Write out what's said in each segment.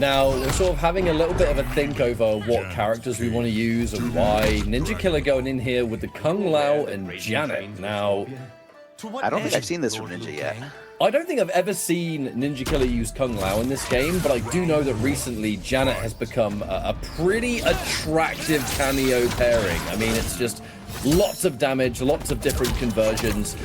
Now, we're sort of having a little bit of a think over what characters we want to use and why. Ninja Killa going in here with the Kung Lao and Janet. Now, I don't think I've seen this from Ninja yet. I don't think I've ever seen Ninja Killa use Kung Lao in this game, but I do know that recently Janet has become a pretty attractive cameo pairing. I mean, it's just lots of damage, lots of different conversions.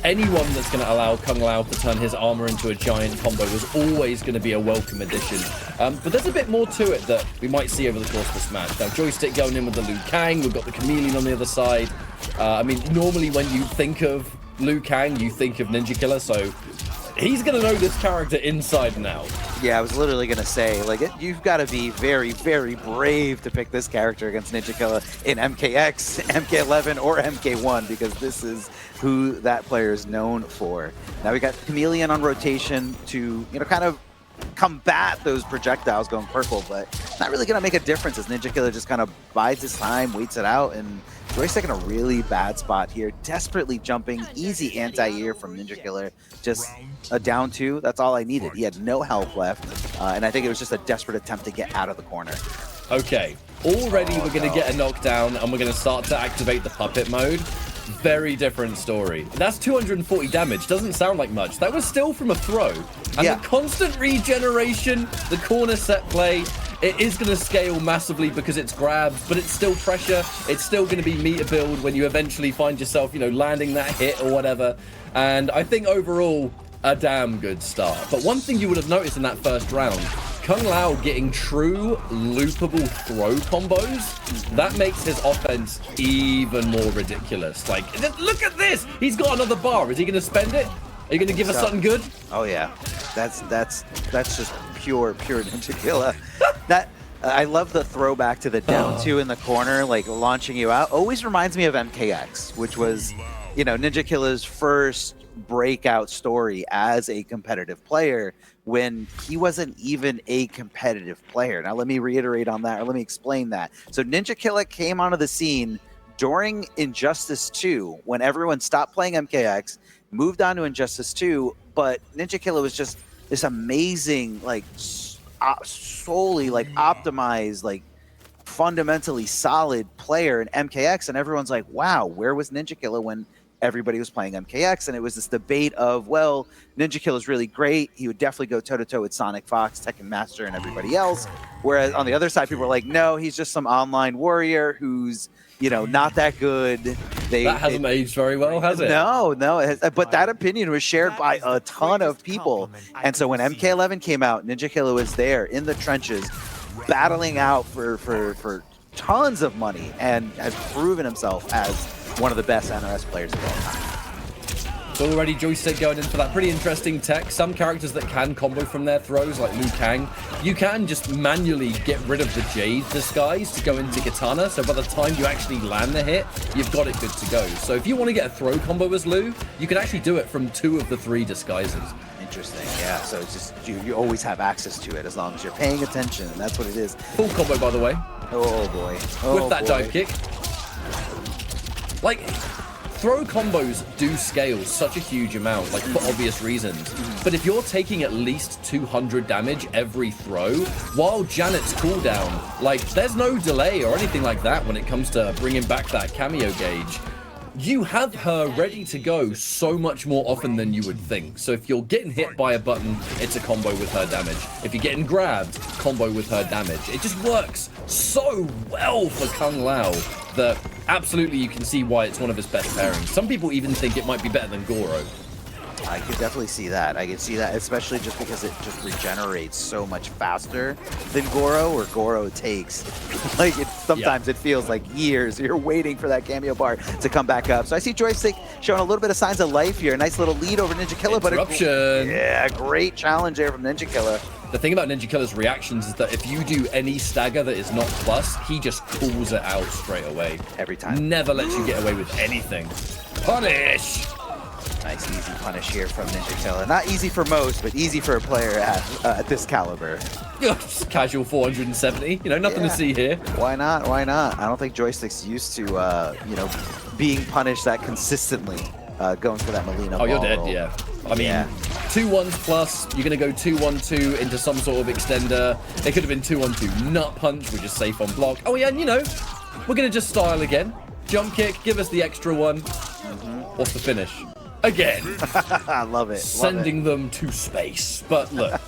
Anyone that's going to allow Kung Lao to turn his armor into a giant combo is always going to be a welcome addition. But there's a bit more to it that we might see over the course of this match. Now, Joystick going in with the Liu Kang, we've got the Chameleon on the other side. I mean, normally when you think of Liu Kang, you think of Ninja Killa, so he's going to know this character inside and out. Yeah, I was literally going to say, like, you've got to be very, very brave to pick this character against Ninja Killa in MKX, MK11, or MK1, because this is who that player is known for. Now we got Chameleon on rotation to, you know, kind of combat those projectiles going purple, but it's not really going to make a difference as Ninja Killa just kind of bides his time, waits it out, and Joystick in a really bad spot here, desperately jumping, easy anti-air from Ninja Killa, just a down 2, that's all I needed. He had no health left, and I think it was just a desperate attempt to get out of the corner. Okay, already we're going to get a knockdown, and we're going to start to activate the puppet mode. Very different story. That's 240 damage. Doesn't sound like much. That was still from a throw. And the constant regeneration, the corner set play, it is going to scale massively because it's grabs, but it's still pressure. It's still going to be meter build when you eventually find yourself, you know, landing that hit or whatever. And I think overall, a damn good start. But one thing you would have noticed in that first round, Kung Lao getting true loopable throw combos, that makes his offense even more ridiculous. Like, look at this! He's got another bar. Is he going to spend it? Are you going to give us something good? Oh yeah, that's just pure Ninja Killa. That I love the throwback to the down 2 in the corner, like launching you out. Always reminds me of MKX, which was, you know, Ninja Killa's first breakout story as a competitive player when he wasn't even a competitive player. Now let me reiterate on that, or let me explain that. So Ninja Killa came onto the scene during Injustice 2 when everyone stopped playing MKX, moved on to Injustice 2, but Ninja Killa was just this amazing, like solely like optimized, like fundamentally solid player in MKX, and everyone's like, wow, where was Ninja Killa when everybody was playing MKX? And it was this debate of, well, Ninja Killa is really great. He would definitely go toe-to-toe with Sonic Fox, Tekken Master, and everybody else. Whereas on the other side, people were like, no, he's just some online warrior who's, you know, not that good. That hasn't aged very well, has it? No, but that opinion was shared by a ton of people. And so when MK11 came out, Ninja Killa was there in the trenches, battling out for tons of money, and has proven himself as one of the best NRS players of all time. So already Joystick going in for that pretty interesting tech. Some characters that can combo from their throws, like Liu Kang, you can just manually get rid of the Jade disguise to go into Katana, so by the time you actually land the hit, you've got it good to go. So if you want to get a throw combo as Liu, you can actually do it from 2 of the 3 disguises. Interesting, yeah, so it's just, you always have access to it as long as you're paying attention, and that's what it is. Full combo, by the way. Oh boy. With that dive kick. Like, throw combos do scale such a huge amount, like for obvious reasons. But if you're taking at least 200 damage every throw, while Janet's cooldown, like there's no delay or anything like that when it comes to bringing back that cameo gauge. You have her ready to go so much more often than you would think. So if you're getting hit by a button, it's a combo with her damage. If you're getting grabbed, combo with her damage. It just works so well for Kung Lao that absolutely you can see why it's one of his best pairings. Some people even think it might be better than Goro. I could definitely see that. I could see that, especially just because it just regenerates so much faster than Goro, or Goro takes, like, sometimes it feels like years. You're waiting for that cameo bar to come back up. So I see Joystick showing a little bit of signs of life here. A nice little lead over Ninja Killa. Interruption. But great challenge there from Ninja Killa. The thing about Ninja Killa's reactions is that if you do any stagger that is not plus, he just pulls it out straight away. Every time. Never lets you get away with anything. Punish! Nice easy punish here from Ninja Killa. Not easy for most, but easy for a player at this caliber. Just casual 470, you know, nothing to see here. Why not? Why not? I don't think Joystick's used to, you know, being punished that consistently, going for that Molina ball. Oh, you're dead, yeah. I mean, 2-1s plus, you're going to go 2-1-2 into some sort of extender. It could have been 2-1-2 nut punch, which is safe on block. Oh yeah, and you know, we're going to just style again. Jump kick, give us the extra one. What's the finish? Again. I love it. Sending them to space. But look,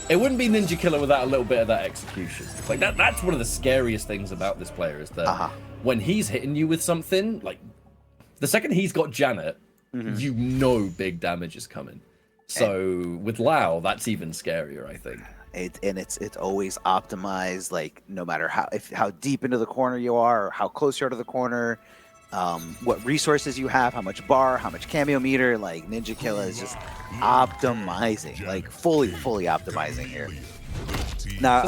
it wouldn't be Ninja Killa without a little bit of that execution. Like that's one of the scariest things about this player is that when he's hitting you with something, like the second he's got Janet, you know big damage is coming. So with Lau, that's even scarier, I think. It's always optimized, like no matter how deep into the corner you are, or how close you are to the corner, what resources you have, how much bar, how much cameo meter. Like Ninja Killa is just optimizing, like fully optimizing here. Now,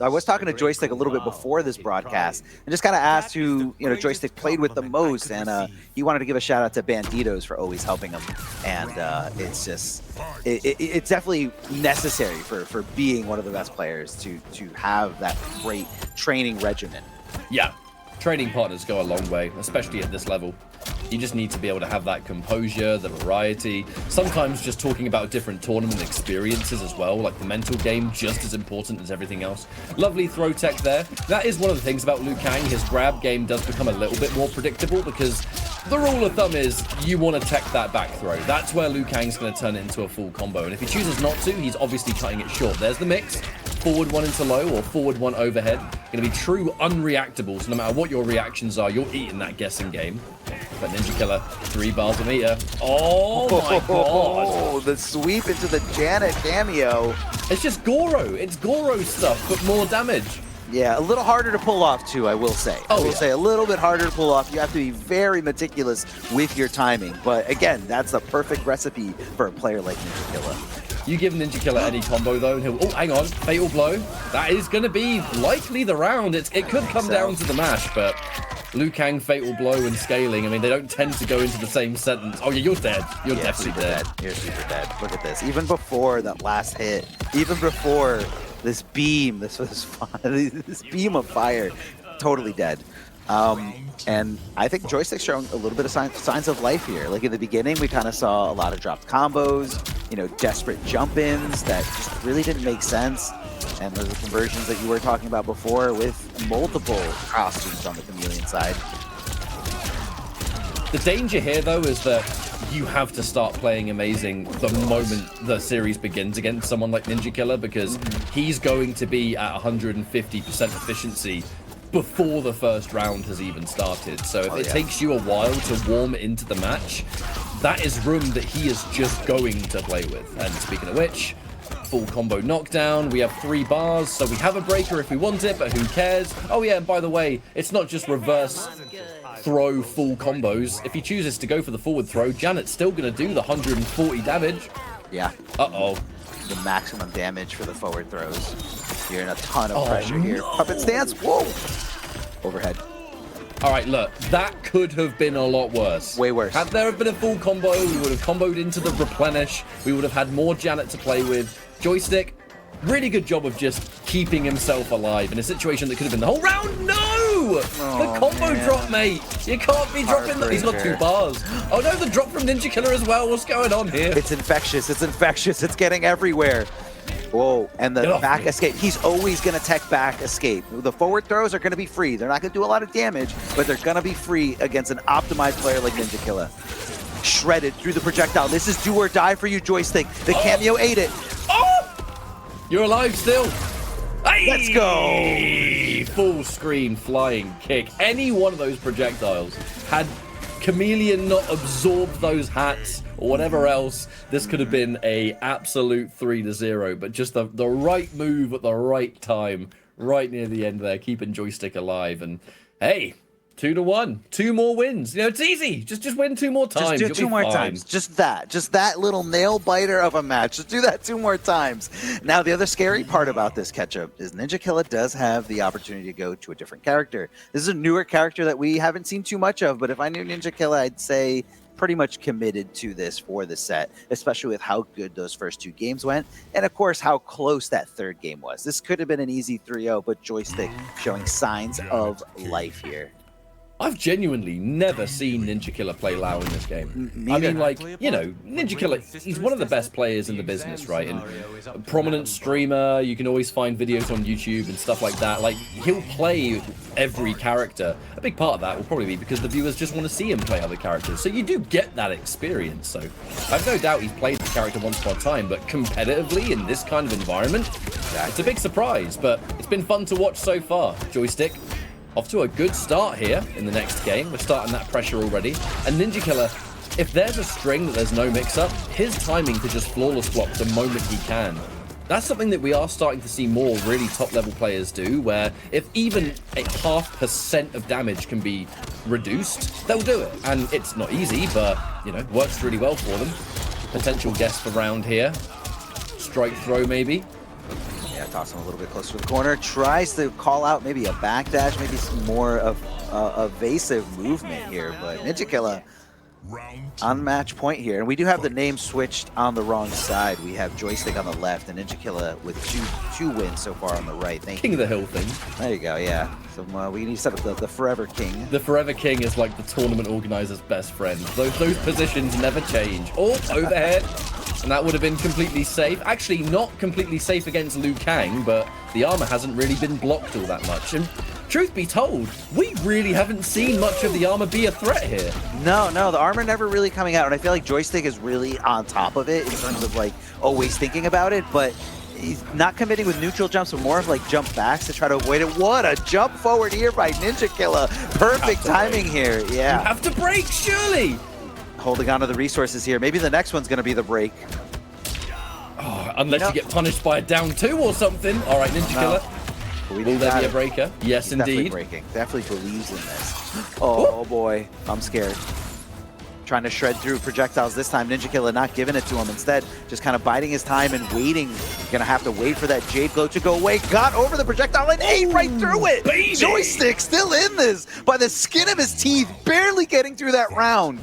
I was talking to Joystick a little bit before this broadcast and just kind of asked who, you know, Joystick played with the most, and he wanted to give a shout out to Banditos for always helping him. And it's just, it's definitely necessary for being one of the best players to have that great training regimen. Yeah, training partners go a long way, especially at this level. You just need to be able to have that composure, the variety, sometimes just talking about different tournament experiences as well, like the mental game, just as important as everything else. Lovely throw tech there. That is one of the things about Liu Kang. His grab game does become a little bit more predictable because the rule of thumb is you want to tech that back throw. That's where Liu Kang's going to turn it into a full combo. And if he chooses not to, he's obviously cutting it short. There's the mix. Forward one into low or forward one overhead. Going to be true unreactable. So no matter what your reactions are, you're eating that guessing game. But Ninja Killa, 3 bars a meter. Oh my god. Oh, the sweep into the Janet cameo. It's just Goro. It's Goro stuff, but more damage. Yeah, a little harder to pull off too, I will say. I will say a little bit harder to pull off. You have to be very meticulous with your timing. But again, that's the perfect recipe for a player like Ninja Killa. You give Ninja Killa any combo though, and he'll, oh, hang on, fatal blow. That is going to be likely the round. It could come down to the mash, but Liu Kang, fatal blow, and scaling, I mean, they don't tend to go into the same sentence. Oh yeah, you're dead. You're definitely dead. You're super dead. Look at this. Even before that last hit, even before this beam, this beam of fire, totally dead. And I think Joystick's showing a little bit of signs of life here. Like in the beginning, we kind of saw a lot of dropped combos, you know, desperate jump-ins that just really didn't make sense. And those are conversions that you were talking about before with multiple costumes on the Chameleon side. The danger here, though, is that you have to start playing amazing the moment the series begins against someone like Ninja Killa, because he's going to be at 150% efficiency before the first round has even started. So if it takes you a while to warm into the match, that is room that he is just going to play with. And speaking of which, full combo knockdown. We have 3 bars, so we have a breaker if we want it, but who cares? Oh yeah, and by the way, it's not just reverse throw full combos. If he chooses to go for the forward throw, Janet's still going to do the 140 damage. Yeah. Uh-oh. The maximum damage for the forward throws. You're in a ton of pressure here. Puppet stance. Whoa. Overhead. All right, look, that could have been a lot worse. Way worse. Had there been a full combo, we would have comboed into the replenish. We would have had more Janet to play with. Joystick, really good job of just keeping himself alive in a situation that could have been the whole round. No! The combo drop, mate. You can't be dropping that. He's got 2 bars. Oh no, the drop from Ninja Killa as well. What's going on here? It's infectious. It's infectious. It's getting everywhere. Whoa, and the back escape. He's always going to tech back escape. The forward throws are going to be free. They're not going to do a lot of damage, but they're going to be free against an optimized player like Ninja Killa. Shredded through the projectile. This is do or die for you, Joystick. The cameo ate it. You're alive still. Hey! Let's go. Full screen flying kick. Any one of those projectiles had Chameleon not absorbed those hats or whatever else, this could have been a absolute 3-0, but just the right move at the right time, right near the end there, keeping Joystick alive. And hey, 2-1, 2 more wins. You know, it's easy. Just win 2 more times. Just do 2 more times. Just that little nail biter of a match. Just do that 2 more times. Now, the other scary part about this catch-up is Ninja Killa does have the opportunity to go to a different character. This is a newer character that we haven't seen too much of, but if I knew Ninja Killa, I'd say pretty much committed to this for the set, especially with how good those first 2 games went, and of course how close that 3rd game was. This could have been an easy 3-0, but Joystick showing signs of life here. I've genuinely never seen Ninja Killa play Lao in this game. I Neither. mean, like, you know, Ninja Killa, he's one of the best players in the business, right? And a prominent streamer, you can always find videos on YouTube and stuff like that. Like, he'll play every character. A big part of that will probably be because the viewers just want to see him play other characters. So you do get that experience. So I've no doubt he's played the character once upon a time, but competitively in this kind of environment, it's a big surprise. But it's been fun to watch so far, Joystick. Off to a good start here in the next game. We're starting that pressure already. And Ninja Killa, if there's a string that there's no mix-up, his timing to just flawless block the moment he can. That's something that we are starting to see more really top-level players do, where if even a 0.5% of damage can be reduced, they'll do it. And it's not easy, but, you know, works really well for them. Potential guess for round here. Strike throw, maybe. Yeah, toss him a little bit closer to the corner. Tries to call out maybe a backdash, maybe some more of evasive movement here. But Ninja Killa on match point here. And we do have the name switched on the wrong side. We have Joystick on the left and Ninja Killa with two wins so far on the right. King of the Hill thing. There you go, yeah. So we need to set up the Forever King. The Forever King is like the tournament organizer's best friend. Those positions never change. Oh, overhead. And that would have been completely safe. Actually, not completely safe against Liu Kang, but the armor hasn't really been blocked all that much. And truth be told, we really haven't seen much of the armor be a threat here. No, the armor never really coming out. And I feel like Joystick is really on top of it in terms of like always thinking about it. But he's not committing with neutral jumps, but more of like jump backs to try to avoid it. What a jump forward here by Ninja Killa. Perfect timing here. Yeah. You have to break, surely. Holding on to the resources here. Maybe the next one's going to be the break. Oh, unless you get punished by a down 2 or something. All right, Ninja Killa. Will there be a breaker? Yes, He's indeed. Definitely breaking. Definitely believes in this. Oh, boy. I'm scared. Trying to shred through projectiles this time. Ninja Killa not giving it to him. Instead, just kind of biding his time and waiting. Going to have to wait for that Jade Glow to go away. Got over the projectile and ate right through it. Baby. Joystick still in this by the skin of his teeth. Barely getting through that round.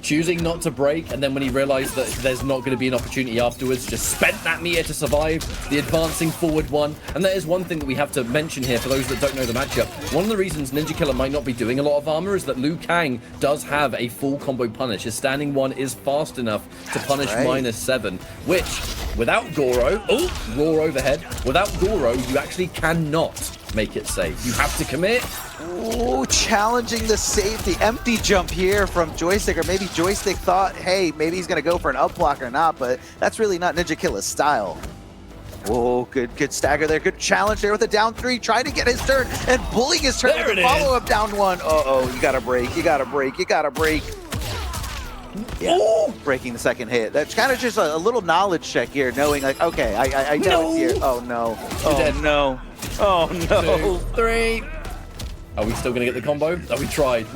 Choosing not to break, and then when he realized that there's not going to be an opportunity afterwards, just spent that meter to survive the advancing forward one. And that is one thing that we have to mention here for those that don't know the matchup. One of the reasons Ninja Killa might not be doing a lot of armor is that Liu Kang does have a full combo punish. His standing one is fast enough to punish -7, which without Goro, oh, raw overhead, without Goro, you actually cannot make it safe. You have to commit. Ooh, challenging the safety. Empty jump here from Joystick, or maybe Joystick thought, hey, maybe he's going to go for an up block or not, but that's really not Ninja Killa's style. Oh, good stagger there. Good challenge there with a down 3, trying to get his turn and pulling his turn with a follow-up down 1. Uh-oh, you got to break, you got to break, you got to break. Yeah, breaking the second hit. That's kind of just a little knowledge check here, knowing like, okay, I know it's here. Oh, no. Oh, no. Oh, no. 2, 3. Are we still going to get the combo? Oh, we tried.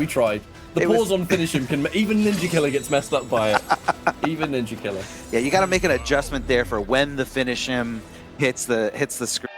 The pause on finish him can... Even Ninja Killa gets messed up by it. Even Ninja Killa. Yeah, you got to make an adjustment there for when the finish him hits the screen.